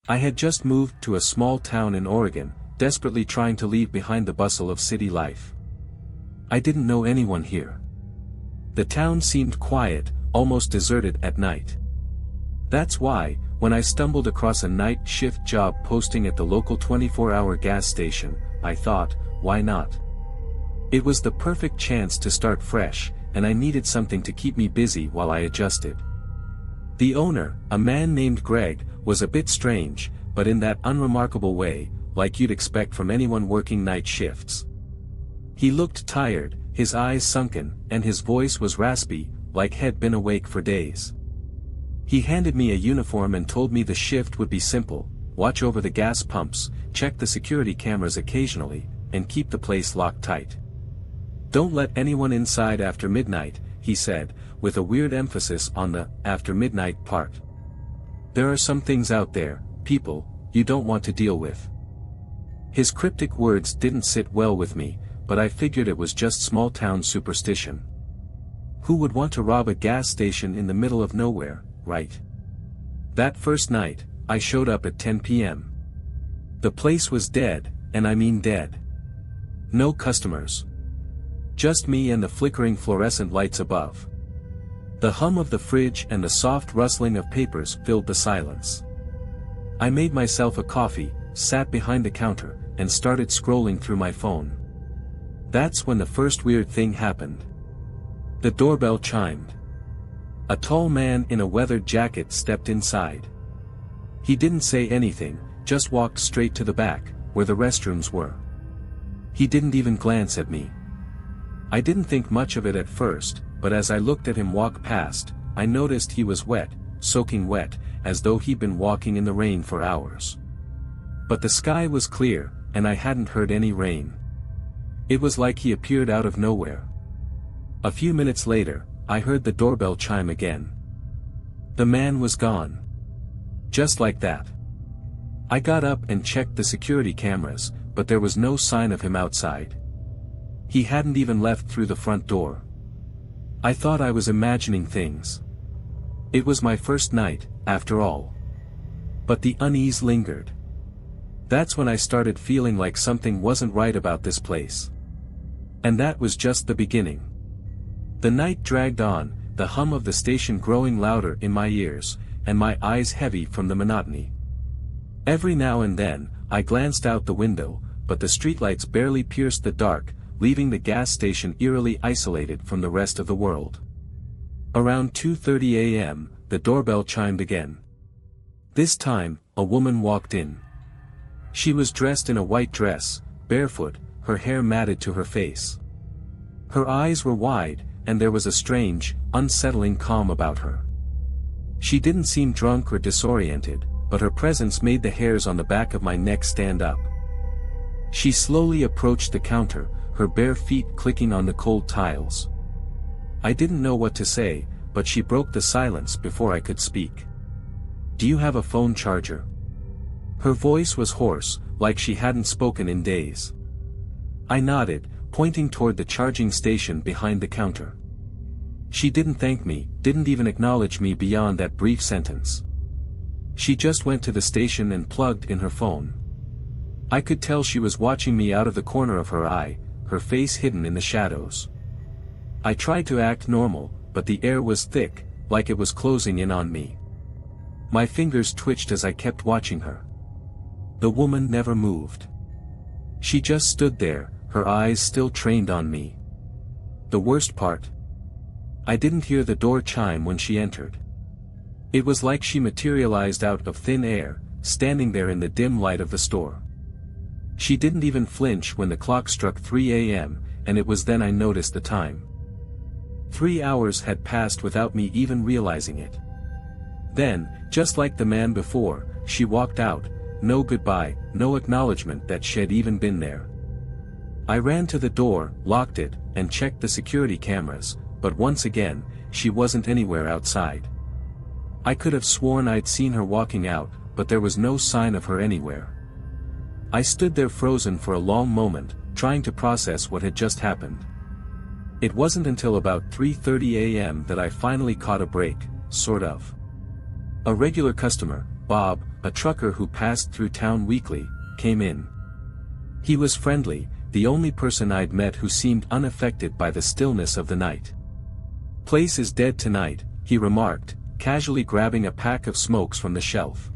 I had just moved to a small town in Oregon, desperately trying to leave behind the bustle of city life. I didn't know anyone here. The town seemed quiet, almost deserted at night. That's why, when I stumbled across a night shift job posting at the local 24-hour gas station, I thought, why not? It was the perfect chance to start fresh, and I needed something to keep me busy while I adjusted. The owner, a man named Greg, was a bit strange, but in that unremarkable way, like you'd expect from anyone working night shifts. He looked tired, his eyes sunken, and his voice was raspy, like he'd been awake for days. He handed me a uniform and told me the shift would be simple: watch over the gas pumps, check the security cameras occasionally, and keep the place locked tight. Don't let anyone inside after midnight, he said, with a weird emphasis on the after midnight part. There are some things out there, people, you don't want to deal with. His cryptic words didn't sit well with me, but I figured it was just small town superstition. Who would want to rob a gas station in the middle of nowhere, right? That first night, I showed up at 10 p.m. The place was dead, and I mean dead. No customers. Just me and the flickering fluorescent lights above. The hum of the fridge and the soft rustling of papers filled the silence. I made myself a coffee, sat behind the counter, and started scrolling through my phone. That's when the first weird thing happened. The doorbell chimed. A tall man in a weathered jacket stepped inside. He didn't say anything, just walked straight to the back, where the restrooms were. He didn't even glance at me. I didn't think much of it at first, but as I looked at him walk past, I noticed he was wet, soaking wet, as though he'd been walking in the rain for hours. But the sky was clear, and I hadn't heard any rain. It was like he appeared out of nowhere. A few minutes later, I heard the doorbell chime again. The man was gone. Just like that. I got up and checked the security cameras, but there was no sign of him outside. He hadn't even left through the front door. I thought I was imagining things. It was my first night, after all. But the unease lingered. That's when I started feeling like something wasn't right about this place. And that was just the beginning. The night dragged on, the hum of the station growing louder in my ears, and my eyes heavy from the monotony. Every now and then, I glanced out the window, but the streetlights barely pierced the dark, leaving the gas station eerily isolated from the rest of the world. Around 2:30 a.m., the doorbell chimed again. This time, a woman walked in. She was dressed in a white dress, barefoot, her hair matted to her face. Her eyes were wide, and there was a strange, unsettling calm about her. She didn't seem drunk or disoriented, but her presence made the hairs on the back of my neck stand up. She slowly approached the counter, her bare feet clicking on the cold tiles. I didn't know what to say, but she broke the silence before I could speak. "Do you have a phone charger?" Her voice was hoarse, like she hadn't spoken in days. I nodded, pointing toward the charging station behind the counter. She didn't thank me, didn't even acknowledge me beyond that brief sentence. She just went to the station and plugged in her phone. I could tell she was watching me out of the corner of her eye, her face hidden in the shadows. I tried to act normal, but the air was thick, like it was closing in on me. My fingers twitched as I kept watching her. The woman never moved. She just stood there, her eyes still trained on me. The worst part? I didn't hear the door chime when she entered. It was like she materialized out of thin air, standing there in the dim light of the store. She didn't even flinch when the clock struck 3 a.m., and it was then I noticed the time. 3 hours had passed without me even realizing it. Then, just like the man before, she walked out, no goodbye, no acknowledgement that she'd even been there. I ran to the door, locked it, and checked the security cameras, but once again, she wasn't anywhere outside. I could have sworn I'd seen her walking out, but there was no sign of her anywhere. I stood there frozen for a long moment, trying to process what had just happened. It wasn't until about 3:30 a.m. that I finally caught a break, sort of. A regular customer, Bob, a trucker who passed through town weekly, came in. He was friendly, the only person I'd met who seemed unaffected by the stillness of the night. "Place is dead tonight," he remarked, casually grabbing a pack of smokes from the shelf.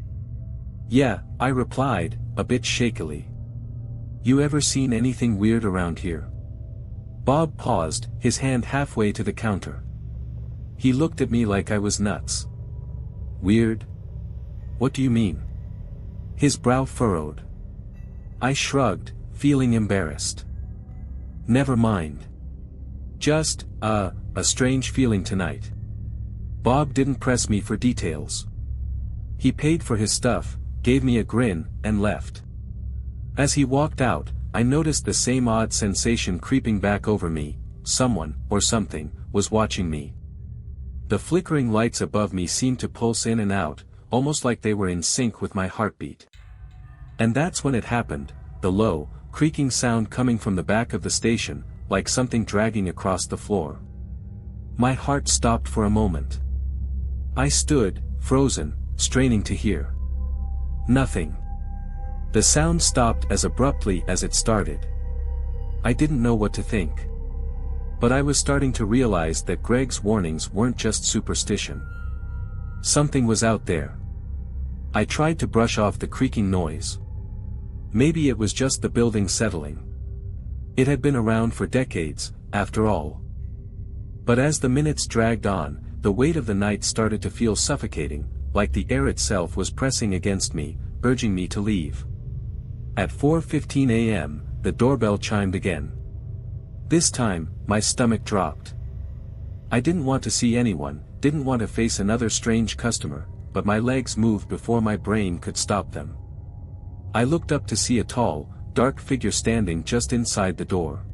"Yeah," I replied, a bit shakily. "You ever seen anything weird around here?" Bob paused, his hand halfway to the counter. He looked at me like I was nuts. "Weird? What do you mean?" His brow furrowed. I shrugged, feeling embarrassed. "Never mind. Just, a strange feeling tonight." Bob didn't press me for details. He paid for his stuff, gave me a grin, and left. As he walked out, I noticed the same odd sensation creeping back over me. Someone, or something, was watching me. The flickering lights above me seemed to pulse in and out, almost like they were in sync with my heartbeat. And that's when it happened, the low, creaking sound coming from the back of the station, like something dragging across the floor. My heart stopped for a moment. I stood, frozen, straining to hear. Nothing. The sound stopped as abruptly as it started. I didn't know what to think. But I was starting to realize that Greg's warnings weren't just superstition. Something was out there. I tried to brush off the creaking noise. Maybe it was just the building settling. It had been around for decades, after all. But as the minutes dragged on, the weight of the night started to feel suffocating, like the air itself was pressing against me, urging me to leave. At 4:15 a.m., the doorbell chimed again. This time, my stomach dropped. I didn't want to see anyone, didn't want to face another strange customer, but my legs moved before my brain could stop them. I looked up to see a tall, dark figure standing just inside the door.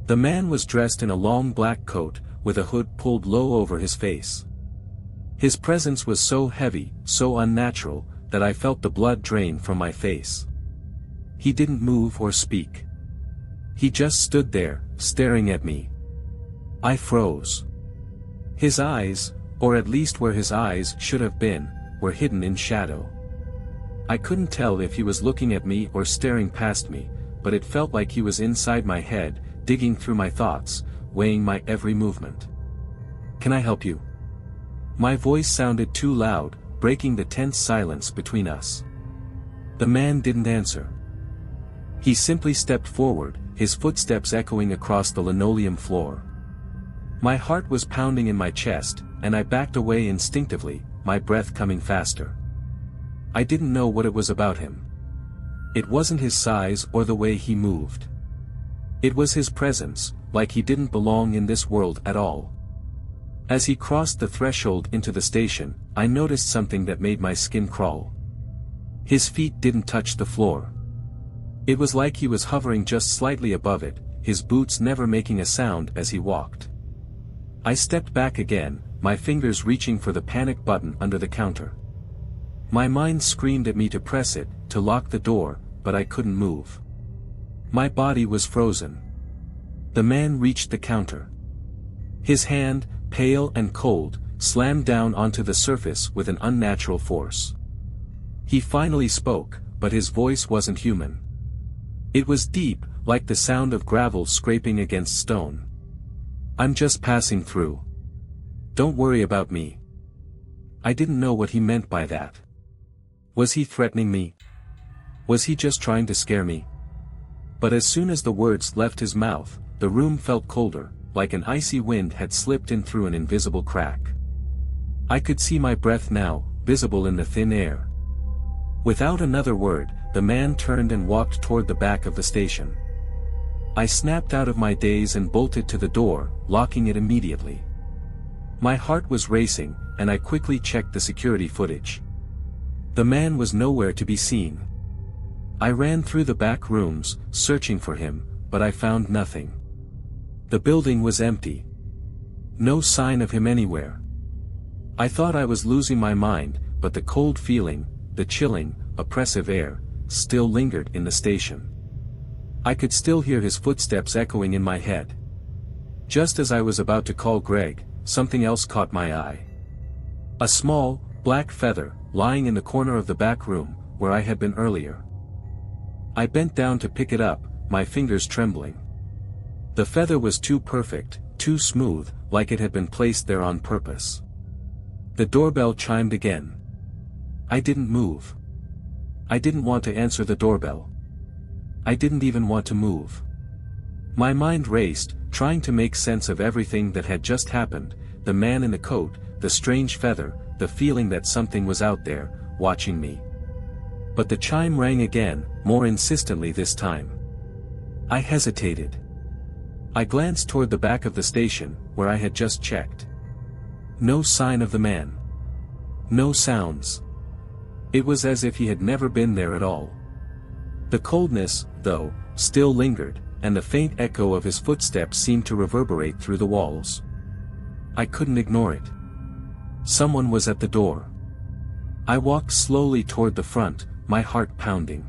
The man was dressed in a long black coat, with a hood pulled low over his face. His presence was so heavy, so unnatural, that I felt the blood drain from my face. He didn't move or speak. He just stood there, staring at me. I froze. His eyes, or at least where his eyes should have been, were hidden in shadow. I couldn't tell if he was looking at me or staring past me, but it felt like he was inside my head, digging through my thoughts, weighing my every movement. "Can I help you?" My voice sounded too loud, breaking the tense silence between us. The man didn't answer. He simply stepped forward, his footsteps echoing across the linoleum floor. My heart was pounding in my chest, and I backed away instinctively, my breath coming faster. I didn't know what it was about him. It wasn't his size or the way he moved. It was his presence, like he didn't belong in this world at all. As he crossed the threshold into the station, I noticed something that made my skin crawl. His feet didn't touch the floor. It was like he was hovering just slightly above it, his boots never making a sound as he walked. I stepped back again, my fingers reaching for the panic button under the counter. My mind screamed at me to press it, to lock the door, but I couldn't move. My body was frozen. The man reached the counter. His hand, pale and cold, slammed down onto the surface with an unnatural force. He finally spoke, but his voice wasn't human. It was deep, like the sound of gravel scraping against stone. "I'm just passing through. Don't worry about me." I didn't know what he meant by that. Was he threatening me? Was he just trying to scare me? But as soon as the words left his mouth, the room felt colder, like an icy wind had slipped in through an invisible crack. I could see my breath now, visible in the thin air. Without another word, the man turned and walked toward the back of the station. I snapped out of my daze and bolted to the door, locking it immediately. My heart was racing, and I quickly checked the security footage. The man was nowhere to be seen. I ran through the back rooms, searching for him, but I found nothing. The building was empty. No sign of him anywhere. I thought I was losing my mind, but the cold feeling, the chilling, oppressive air, still lingered in the station. I could still hear his footsteps echoing in my head. Just as I was about to call Greg, something else caught my eye. A small, black feather, lying in the corner of the back room, where I had been earlier. I bent down to pick it up, my fingers trembling. The feather was too perfect, too smooth, like it had been placed there on purpose. The doorbell chimed again. I didn't move. I didn't want to answer the doorbell. I didn't even want to move. My mind raced, trying to make sense of everything that had just happened, the man in the coat, the strange feather, the feeling that something was out there, watching me. But the chime rang again, more insistently this time. I hesitated. I glanced toward the back of the station, where I had just checked. No sign of the man. No sounds. It was as if he had never been there at all. The coldness, though, still lingered, and the faint echo of his footsteps seemed to reverberate through the walls. I couldn't ignore it. Someone was at the door. I walked slowly toward the front, my heart pounding.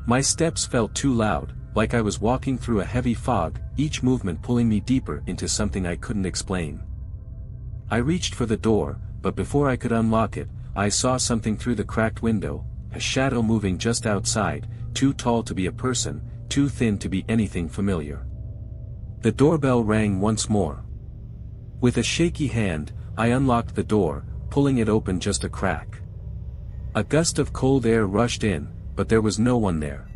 My steps felt too loud, like I was walking through a heavy fog, each movement pulling me deeper into something I couldn't explain. I reached for the door, but before I could unlock it, I saw something through the cracked window, a shadow moving just outside, too tall to be a person, too thin to be anything familiar. The doorbell rang once more. With a shaky hand, I unlocked the door, pulling it open just a crack. A gust of cold air rushed in, but there was no one there.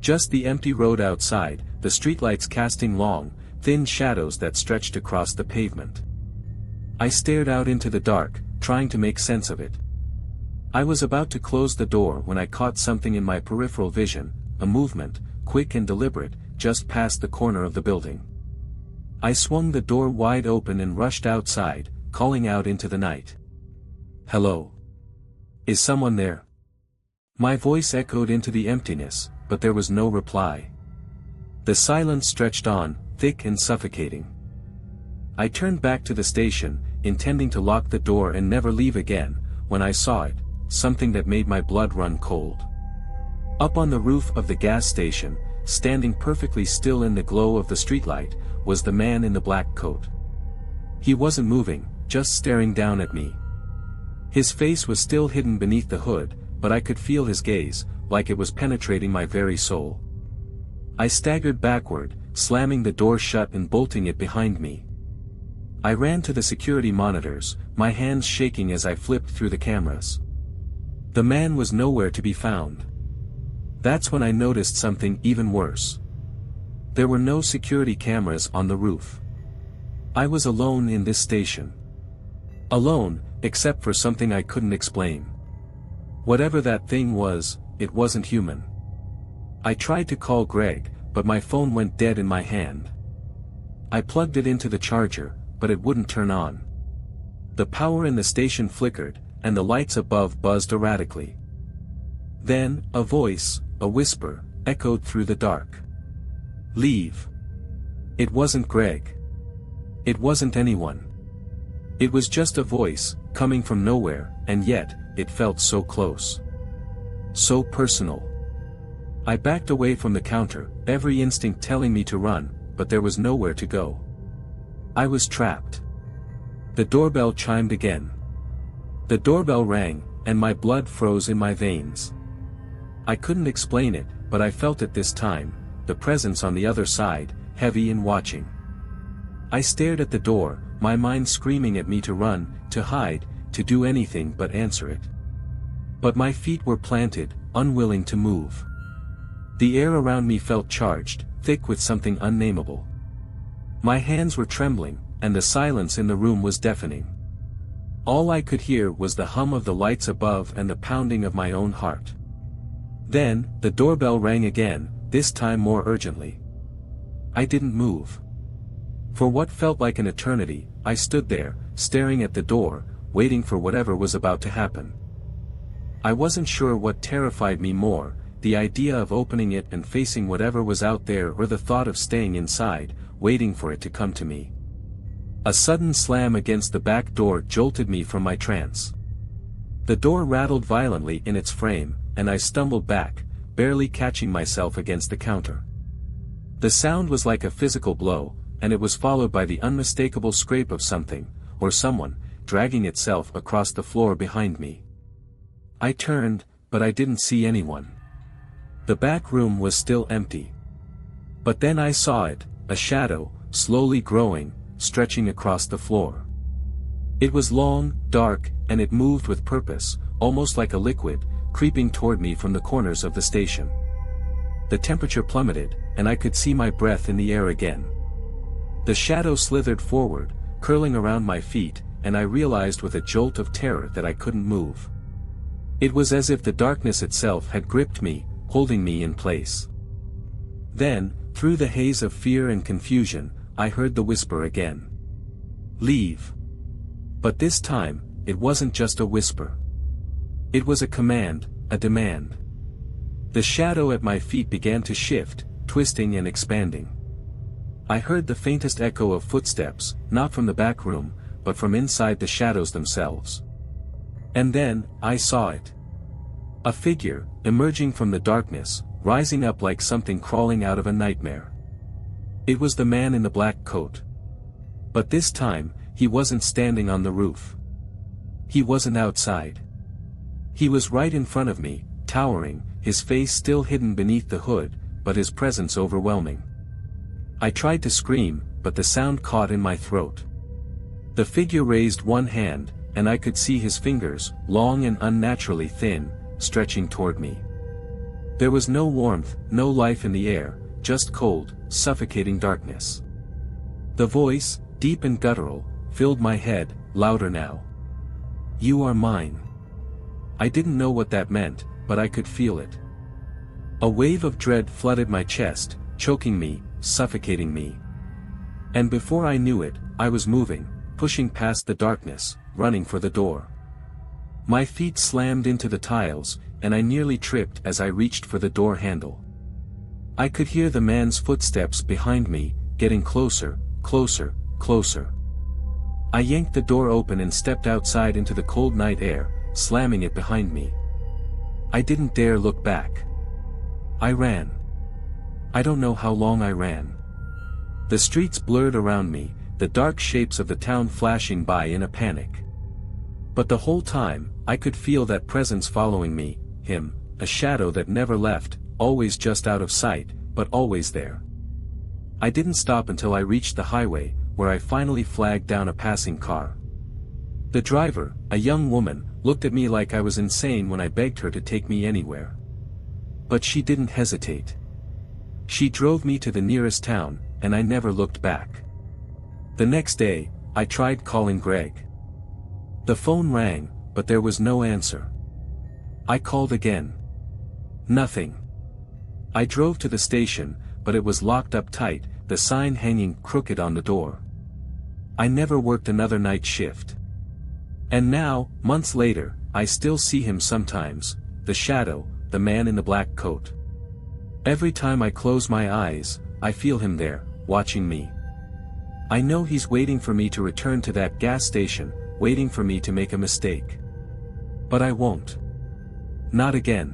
Just the empty road outside, the streetlights casting long, thin shadows that stretched across the pavement. I stared out into the dark, trying to make sense of it. I was about to close the door when I caught something in my peripheral vision, a movement, quick and deliberate, just past the corner of the building. I swung the door wide open and rushed outside, calling out into the night. Hello? Is someone there? My voice echoed into the emptiness, but there was no reply. The silence stretched on, thick and suffocating. I turned back to the station, intending to lock the door and never leave again, when I saw it, something that made my blood run cold. Up on the roof of the gas station, standing perfectly still in the glow of the streetlight, was the man in the black coat. He wasn't moving, just staring down at me. His face was still hidden beneath the hood, but I could feel his gaze, like it was penetrating my very soul. I staggered backward, slamming the door shut and bolting it behind me. I ran to the security monitors, my hands shaking as I flipped through the cameras. The man was nowhere to be found. That's when I noticed something even worse. There were no security cameras on the roof. I was alone in this station. Alone, except for something I couldn't explain. Whatever that thing was, it wasn't human. I tried to call Greg, but my phone went dead in my hand. I plugged it into the charger, but it wouldn't turn on. The power in the station flickered, and the lights above buzzed erratically. Then, a voice, a whisper, echoed through the dark. Leave. It wasn't Greg. It wasn't anyone. It was just a voice, coming from nowhere, and yet, it felt so close. So personal. I backed away from the counter, every instinct telling me to run, but there was nowhere to go. I was trapped. The doorbell chimed again. The doorbell rang, and my blood froze in my veins. I couldn't explain it, but I felt it this time, the presence on the other side, heavy and watching. I stared at the door, my mind screaming at me to run, to hide, to do anything but answer it. But my feet were planted, unwilling to move. The air around me felt charged, thick with something unnameable. My hands were trembling, and the silence in the room was deafening. All I could hear was the hum of the lights above and the pounding of my own heart. Then, the doorbell rang again, this time more urgently. I didn't move. For what felt like an eternity, I stood there, staring at the door, waiting for whatever was about to happen. I wasn't sure what terrified me more, the idea of opening it and facing whatever was out there, or the thought of staying inside, waiting for it to come to me. A sudden slam against the back door jolted me from my trance. The door rattled violently in its frame, and I stumbled back, barely catching myself against the counter. The sound was like a physical blow, and it was followed by the unmistakable scrape of something, or someone, dragging itself across the floor behind me. I turned, but I didn't see anyone. The back room was still empty. But then I saw it, a shadow, slowly growing, stretching across the floor. It was long, dark, and it moved with purpose, almost like a liquid, creeping toward me from the corners of the station. The temperature plummeted, and I could see my breath in the air again. The shadow slithered forward, curling around my feet, and I realized with a jolt of terror that I couldn't move. It was as if the darkness itself had gripped me, holding me in place. Then, through the haze of fear and confusion, I heard the whisper again. "Leave." But this time, it wasn't just a whisper. It was a command, a demand. The shadow at my feet began to shift, twisting and expanding. I heard the faintest echo of footsteps, not from the back room, but from inside the shadows themselves. And then, I saw it. A figure, emerging from the darkness, rising up like something crawling out of a nightmare. It was the man in the black coat. But this time, he wasn't standing on the roof. He wasn't outside. He was right in front of me, towering, his face still hidden beneath the hood, but his presence overwhelming. I tried to scream, but the sound caught in my throat. The figure raised one hand, and I could see his fingers, long and unnaturally thin, stretching toward me. There was no warmth, no life in the air, just cold, suffocating darkness. The voice, deep and guttural, filled my head, louder now. "You are mine." I didn't know what that meant, but I could feel it. A wave of dread flooded my chest, choking me, suffocating me. And before I knew it, I was moving, pushing past the darkness, running for the door. My feet slammed into the tiles, and I nearly tripped as I reached for the door handle. I could hear the man's footsteps behind me, getting closer, closer, closer. I yanked the door open and stepped outside into the cold night air, slamming it behind me. I didn't dare look back. I ran. I don't know how long I ran. The streets blurred around me, the dark shapes of the town flashing by in a panic. But the whole time, I could feel that presence following me, him, a shadow that never left, always just out of sight, but always there. I didn't stop until I reached the highway, where I finally flagged down a passing car. The driver, a young woman, looked at me like I was insane when I begged her to take me anywhere. But she didn't hesitate. She drove me to the nearest town, and I never looked back. The next day, I tried calling Greg. The phone rang, but there was no answer. I called again. Nothing. I drove to the station, but it was locked up tight, the sign hanging crooked on the door. I never worked another night shift. And now, months later, I still see him sometimes, the shadow, the man in the black coat. Every time I close my eyes, I feel him there, watching me. I know he's waiting for me to return to that gas station, waiting for me to make a mistake. But I won't. Not again.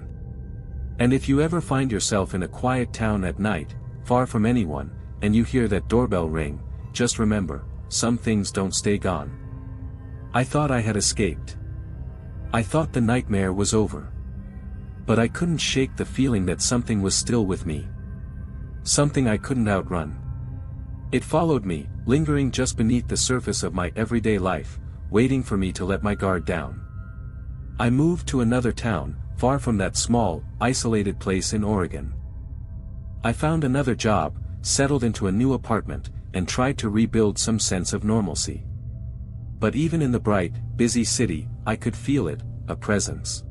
And if you ever find yourself in a quiet town at night, far from anyone, and you hear that doorbell ring, just remember, some things don't stay gone. I thought I had escaped. I thought the nightmare was over. But I couldn't shake the feeling that something was still with me. Something I couldn't outrun. It followed me, lingering just beneath the surface of my everyday life, waiting for me to let my guard down. I moved to another town, far from that small, isolated place in Oregon. I found another job, settled into a new apartment, and tried to rebuild some sense of normalcy. But even in the bright, busy city, I could feel it, a presence.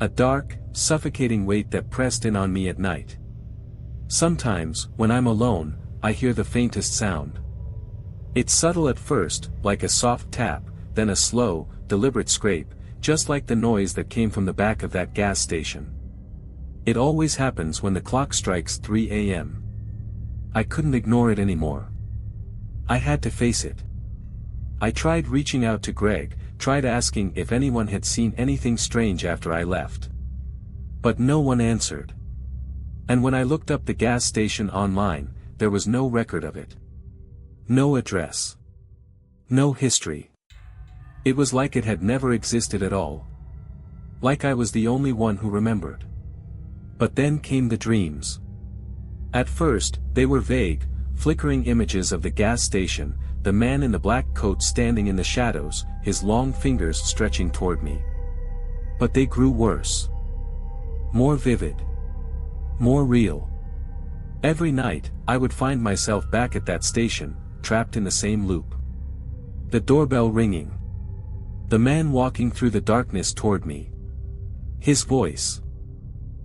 A dark, suffocating weight that pressed in on me at night. Sometimes, when I'm alone, I hear the faintest sound. It's subtle at first, like a soft tap, then a slow, deliberate scrape, just like the noise that came from the back of that gas station. It always happens when the clock strikes 3 a.m. I couldn't ignore it anymore. I had to face it. I tried reaching out to Greg, tried asking if anyone had seen anything strange after I left. But no one answered. And when I looked up the gas station online, there was no record of it. No address. No history. It was like it had never existed at all. Like I was the only one who remembered. But then came the dreams. At first, they were vague, flickering images of the gas station, the man in the black coat standing in the shadows, his long fingers stretching toward me. But they grew worse. More vivid. More real. Every night, I would find myself back at that station, trapped in the same loop. The doorbell ringing. The man walking through the darkness toward me. His voice.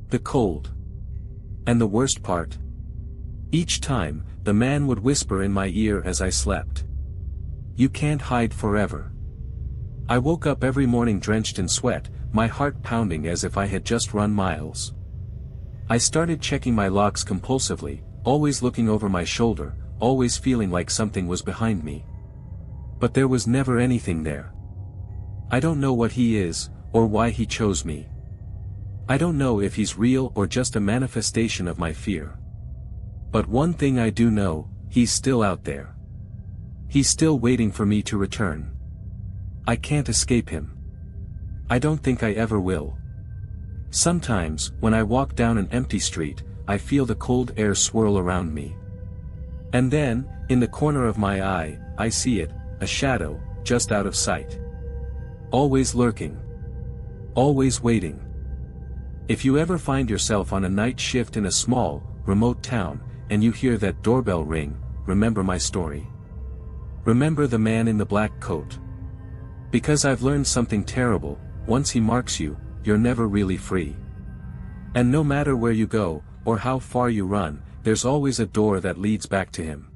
The cold. And the worst part? Each time, the man would whisper in my ear as I slept. You can't hide forever. I woke up every morning drenched in sweat, my heart pounding as if I had just run miles. I started checking my locks compulsively, always looking over my shoulder, always feeling like something was behind me. But there was never anything there. I don't know what he is, or why he chose me. I don't know if he's real or just a manifestation of my fear. But one thing I do know, he's still out there. He's still waiting for me to return. I can't escape him. I don't think I ever will. Sometimes, when I walk down an empty street, I feel the cold air swirl around me. And then, in the corner of my eye, I see it, a shadow, just out of sight. Always lurking. Always waiting. If you ever find yourself on a night shift in a small, remote town, and you hear that doorbell ring, remember my story. Remember the man in the black coat. Because I've learned something terrible, once he marks you, you're never really free. And no matter where you go, or how far you run, there's always a door that leads back to him.